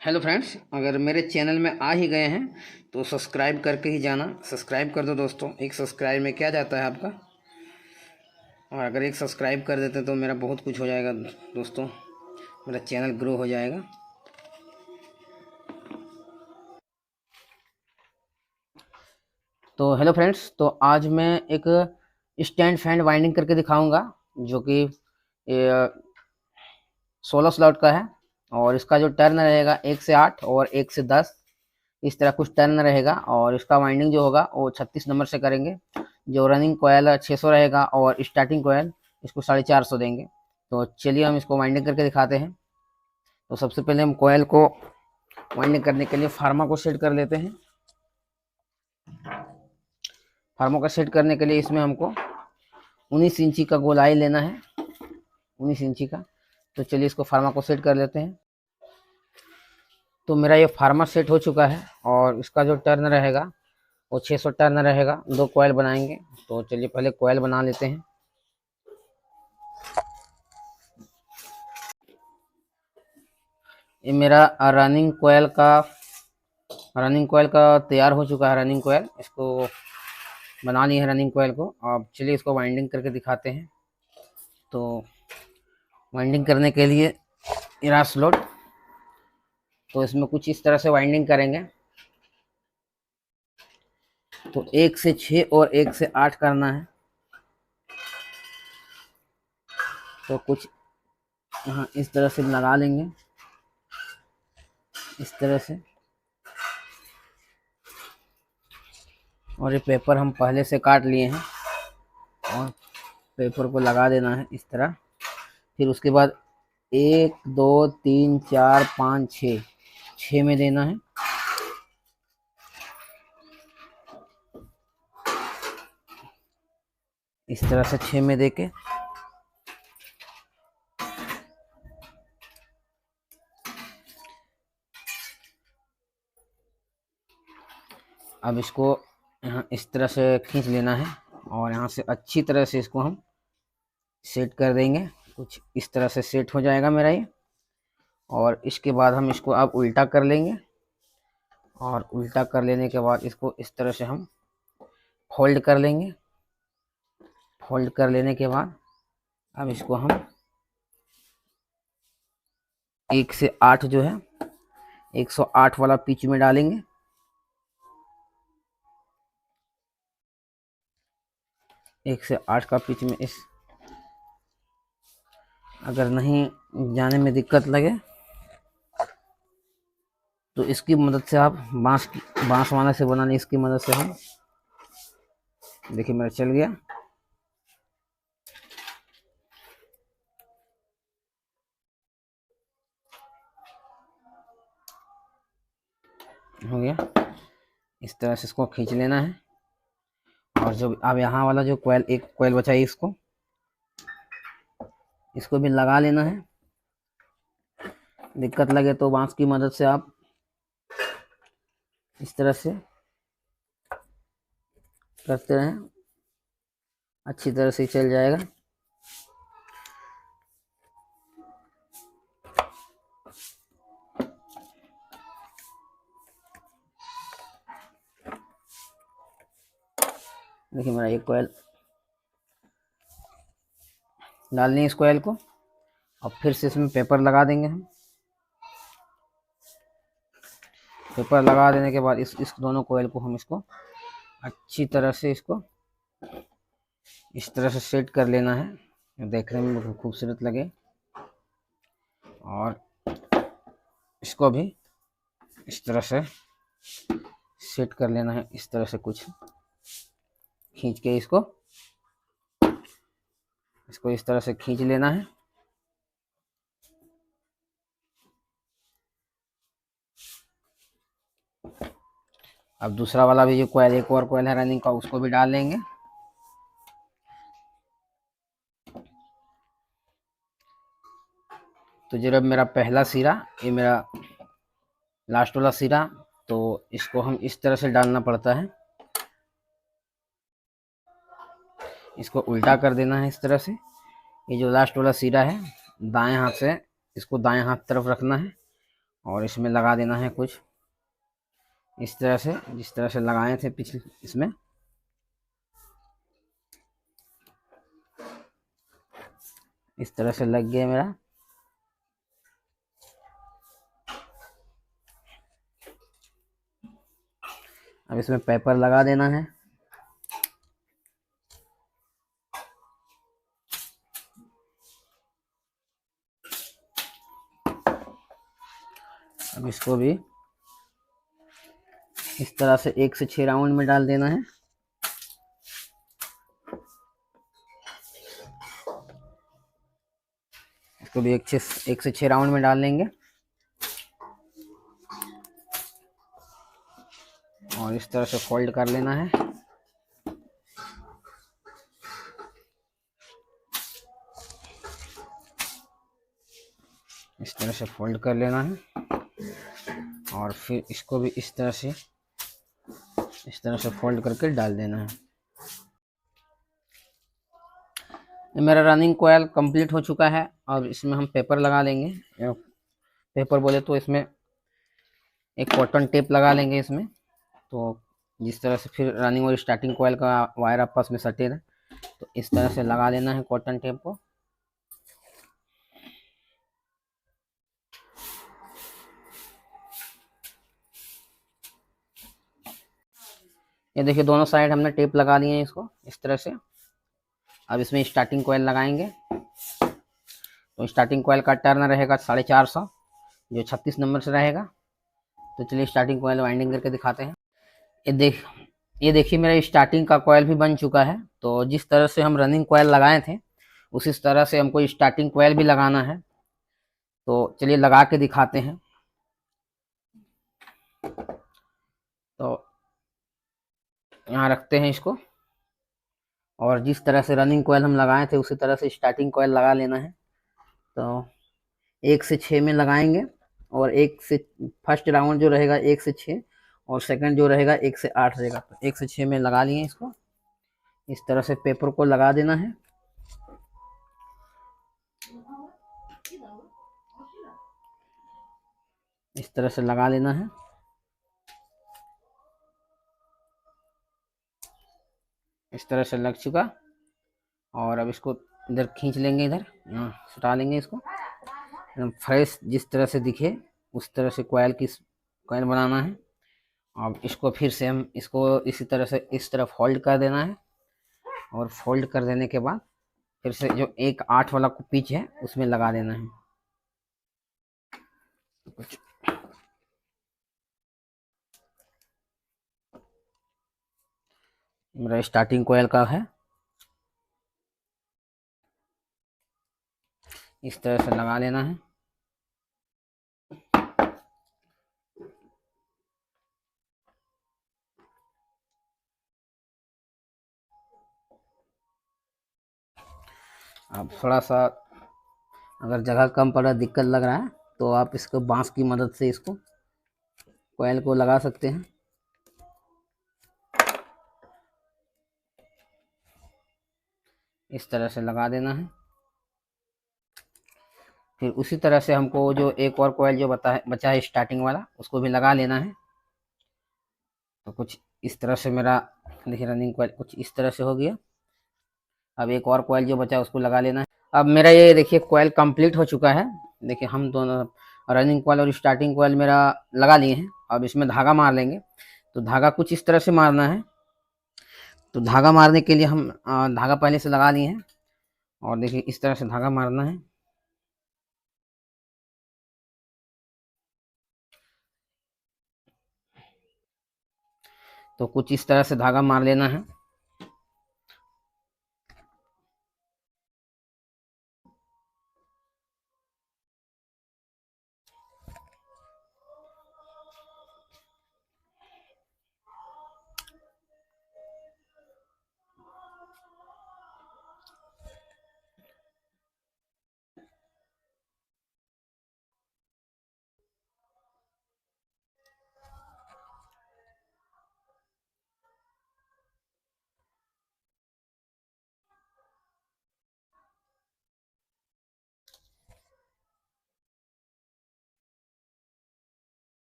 Hello friends, अगर मेरे channel में आ ही गए हैं तो सब्सक्राइब करके ही जाना। सब्सक्राइब कर दो दोस्तों। एक सब्सक्राइब में क्या जाता है आपका, और अगर एक सब्सक्राइब कर देते तो मेरा बहुत कुछ हो जाएगा दोस्तों। मेरा चैनल ग्रो हो जाएगा। तो हेलो फ्रेंड्स, तो आज मैं एक स्टैंड फैन वाइंडिंग करके दिखाऊंगा जो कि 16 स्लॉट का है। और इसका जो टर्न रहेगा 1 से 8 और 1 से 10, इस तरह कुछ टर्न रहेगा। और इसका वाइंडिंग जो होगा वो 36 नंबर से करेंगे। जो रनिंग कोयल 600 रहेगा और स्टार्टिंग कोयल इसको 450 देंगे। तो चलिए हम इसको वाइंडिंग करके दिखाते हैं। तो सबसे पहले हम कोयल को वाइंडिंग करने के लिए फार्मा को सेट कर लेते हैं। फार्मा को सेट करने के लिए इसमें हमको 19 इंची का गोलाई लेना है, 19 इंची का। तो चलिए इसको फार्मा को सेट कर लेते हैं। तो मेरा ये फार्मा सेट हो चुका है और इसका जो टर्न रहेगा वो 600 टर्न रहेगा। 2 कोयल बनाएंगे। तो चलिए पहले कोयल बना लेते हैं। ये मेरा रनिंग कोयल का तैयार हो चुका है। रनिंग कोयल इसको बना ली है रनिंग कोयल को। अब चलिए इसको वाइंडिंग करके दिखाते हैं। तो वाइंडिंग करने के लिए इरा स्लॉट, तो इसमें कुछ इस तरह से वाइंडिंग करेंगे। तो 1 से 6 और 1 से 8 करना है। तो कुछ यहाँ इस तरह से लगा लेंगे, इस तरह से। और ये पेपर हम पहले से काट लिए हैं और पेपर को लगा देना है इस तरह। फिर उसके बाद 1 2 3 4 5 6 में देना है। इस तरह से 6 में देके अब इसको यहाँ इस तरह से खींच लेना है और यहाँ से अच्छी तरह से इसको हम सेट कर देंगे। कुछ इस तरह से सेट हो जाएगा मेरा ये। और इसके बाद हम इसको अब उल्टा कर लेंगे। और उल्टा कर लेने के बाद इसको इस तरह से हम फोल्ड कर लेंगे। फोल्ड कर लेने के बाद अब इसको हम 1 से 8 जो है 108 वाला पिच में डालेंगे। एक से 8 का पिच में इस अगर नहीं जाने में दिक्कत लगे तो इसकी मदद से आप बांस वाला से बनाने, इसकी मदद से हम देखिए मेरा चल गया। हो गया। इस तरह से इसको खींच लेना है। और जो अब यहाँ वाला जो कोयल, एक कोयल बचा है, इसको भी लगा लेना है। दिक्कत लगे तो बांस की मदद से आप इस तरह से करते रहें, अच्छी तरह से चल जाएगा। देखिए मेरा एक कोयल डाल लें इस कोयल को। अब फिर से इसमें पेपर लगा देंगे हम। पेपर लगा देने के बाद इस दोनों कोयल को हम इसको अच्छी तरह से इसको इस तरह से सेट कर लेना है, देखने में बहुत खूबसूरत लगे। और इसको भी इस तरह से सेट कर लेना है, इस तरह से कुछ खींच के इसको इस तरह से खींच लेना है। अब दूसरा वाला भी जो कोयल, एक और कोयल है रनिंग का, उसको भी डाल लेंगे। तो जब मेरा पहला सिरा, ये मेरा लास्ट वाला सिरा, तो इसको हम इस तरह से डालना पड़ता है। इसको उल्टा कर देना है इस तरह से। ये जो लास्ट वाला सिरा है दाएं हाथ से इसको दाएं हाथ तरफ रखना है और इसमें लगा देना है कुछ इस तरह से, जिस तरह से लगाए थे पिछले इसमें। इस तरह से लग गया मेरा। अब इसमें पेपर लगा देना है। अब इसको भी इस तरह से 1 से 6 राउंड में डाल देना है। इसको भी 1 से 6 राउंड में डाल लेंगे और इस तरह से फोल्ड कर लेना है। इस तरह से फोल्ड कर लेना है और फिर इसको भी इस तरह से फोल्ड करके डाल देना है। ये मेरा रनिंग कोयल कंप्लीट हो चुका है। अब इसमें हम पेपर लगा लेंगे। पेपर बोले तो इसमें एक कॉटन टेप लगा लेंगे इसमें, तो जिस तरह से फिर रनिंग और स्टार्टिंग कोयल का वायर आपस में सटे रहे, तो इस तरह से लगा लेना है कॉटन टेप को। ये देखिए दोनों साइड हमने टेप लगा लिए हैं इसको इस तरह से। अब इसमें स्टार्टिंग कोयल लगाएंगे। तो स्टार्टिंग कोयल का टर्न रहेगा 450, जो 36 नंबर से रहेगा। तो चलिए स्टार्टिंग कोयल वाइंडिंग करके दिखाते हैं। ये देखिए मेरा स्टार्टिंग का कोयल भी बन चुका है। तो जिस तरह से हम रनिंग कोयल लगाए थे उसी तरह से हमको स्टार्टिंग कोयल भी लगाना है। तो चलिए लगा के दिखाते हैं। तो यहाँ रखते हैं इसको और जिस तरह से रनिंग कोयल हम लगाए थे उसी तरह से स्टार्टिंग कोयल लगा लेना है। तो 1 से 6 में लगाएंगे और 1 से फर्स्ट राउंड जो रहेगा 1 से 6 और सेकंड जो रहेगा 1 से 8 रहेगा। तो 1 से 6 में लगा लिए इसको। इस तरह से पेपर को लगा देना है। इस तरह से लगा लेना है। इस तरह से लग चुका। और अब इसको इधर खींच लेंगे, इधर यहाँ सुटा लेंगे इसको एकदम फ्रेश जिस तरह से दिखे उस तरह से कोयल बनाना है। अब इसको फिर से हम इसको इसी तरह से इस तरफ फोल्ड कर देना है और फोल्ड कर देने के बाद फिर से जो 1/8 वाला पिच है उसमें लगा देना है। कुछ मेरा स्टार्टिंग कोयल का है। इस तरह से लगा लेना है। अब थोड़ा सा अगर जगह कम पड़ा दिक्कत लग रहा है तो आप इसको बांस की मदद से इसको कोयल को लगा सकते हैं। इस तरह से लगा देना है। फिर उसी तरह से हमको जो एक और कोयल जो बचा है स्टार्टिंग वाला उसको भी लगा लेना है। तो कुछ इस तरह से मेरा देखिए रनिंग कोयल कुछ इस तरह से हो गया। अब एक और कोयल जो बचा है उसको लगा लेना है। अब मेरा ये देखिए कोयल कंप्लीट हो चुका है। देखिए हम दोनों रनिंग कोयल और स्टार्टिंग कोयल मेरा लगा लिए हैं। अब इसमें धागा मार लेंगे। तो धागा कुछ इस तरह से मारना है। तो धागा मारने के लिए हम धागा पहले से लगा लिए हैं और देखिए इस तरह से धागा मारना है। तो कुछ इस तरह से धागा मार लेना है।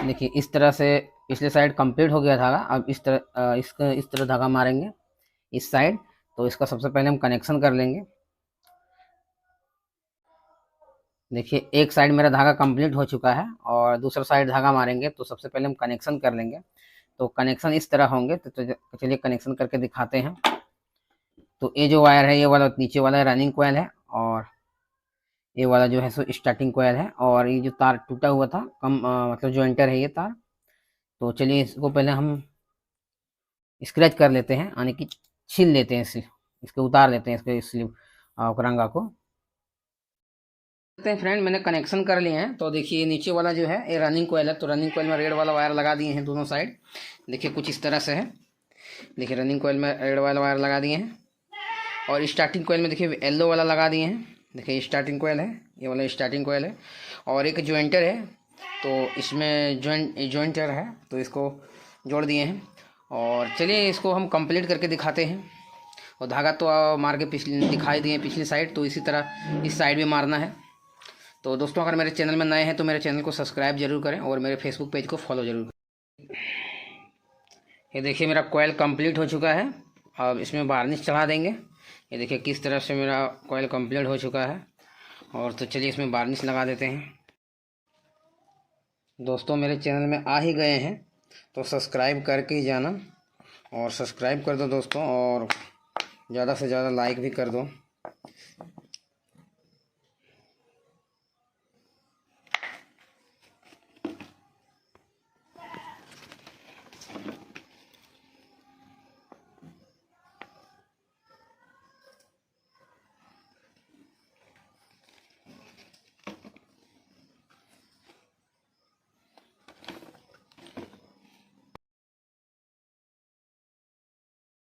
देखिए इस तरह से पिछले साइड कंप्लीट हो गया धागा। अब इस तरह धागा मारेंगे इस साइड। तो इसका सबसे पहले हम कनेक्शन कर लेंगे। देखिए एक साइड मेरा धागा कंप्लीट हो चुका है और दूसरा साइड धागा मारेंगे। तो सबसे पहले हम कनेक्शन कर लेंगे। तो कनेक्शन इस तरह होंगे। तो चलिए कनेक्शन करके दिखाते हैं। तो ये जो वायर है ये वाला नीचे वाला रनिंग कॉइल है और ये वाला जो है सो स्टार्टिंग कॉइल है। और ये जो तार टूटा हुआ था मतलब ज्वाइंटर है ये तार। तो चलिए इसको पहले हम स्क्रैच कर लेते हैं, यानी कि छील लेते हैं इसके उतार लेते हैं इसके स्लिप रंगा को। देखते हैं फ्रेंड, मैंने कनेक्शन कर लिए हैं। तो देखिए नीचे वाला जो है ये रनिंग कॉइल है। तो रनिंग कॉइल में रेड वाला वायर लगा दिए हैं दोनों साइड। देखिए कुछ इस तरह से है। देखिए रनिंग कॉइल में रेड वाला वायर लगा दिए हैं और स्टार्टिंग कॉइल में देखिए येलो वाला लगा दिए हैं। देखिए स्टार्टिंग कॉइल है, ये वाला स्टार्टिंग कॉइल है। और एक ज्वाइंटर है, तो इसमें ज्वाइंटर है तो इसको जोड़ दिए हैं। और चलिए इसको हम कंप्लीट करके दिखाते हैं। और धागा तो मार के पिछले दिखाई दिए पिछली साइड, तो इसी तरह इस साइड भी मारना है। तो दोस्तों अगर मेरे चैनल में नए हैं तो मेरे चैनल को सब्सक्राइब जरूर करें और मेरे फेसबुक पेज को फॉलो जरूर करें। ये देखिए मेरा कॉइल कंप्लीट हो चुका है। अब इसमें वार्निश चढ़ा देंगे। ये देखिए किस तरह से मेरा कॉइल कंप्लीट हो चुका है। और तो चलिए इसमें वार्निश लगा देते हैं। दोस्तों मेरे चैनल में आ ही गए हैं तो सब्सक्राइब करके ही जाना। और सब्सक्राइब कर दो दोस्तों, और ज़्यादा से ज़्यादा लाइक भी कर दो।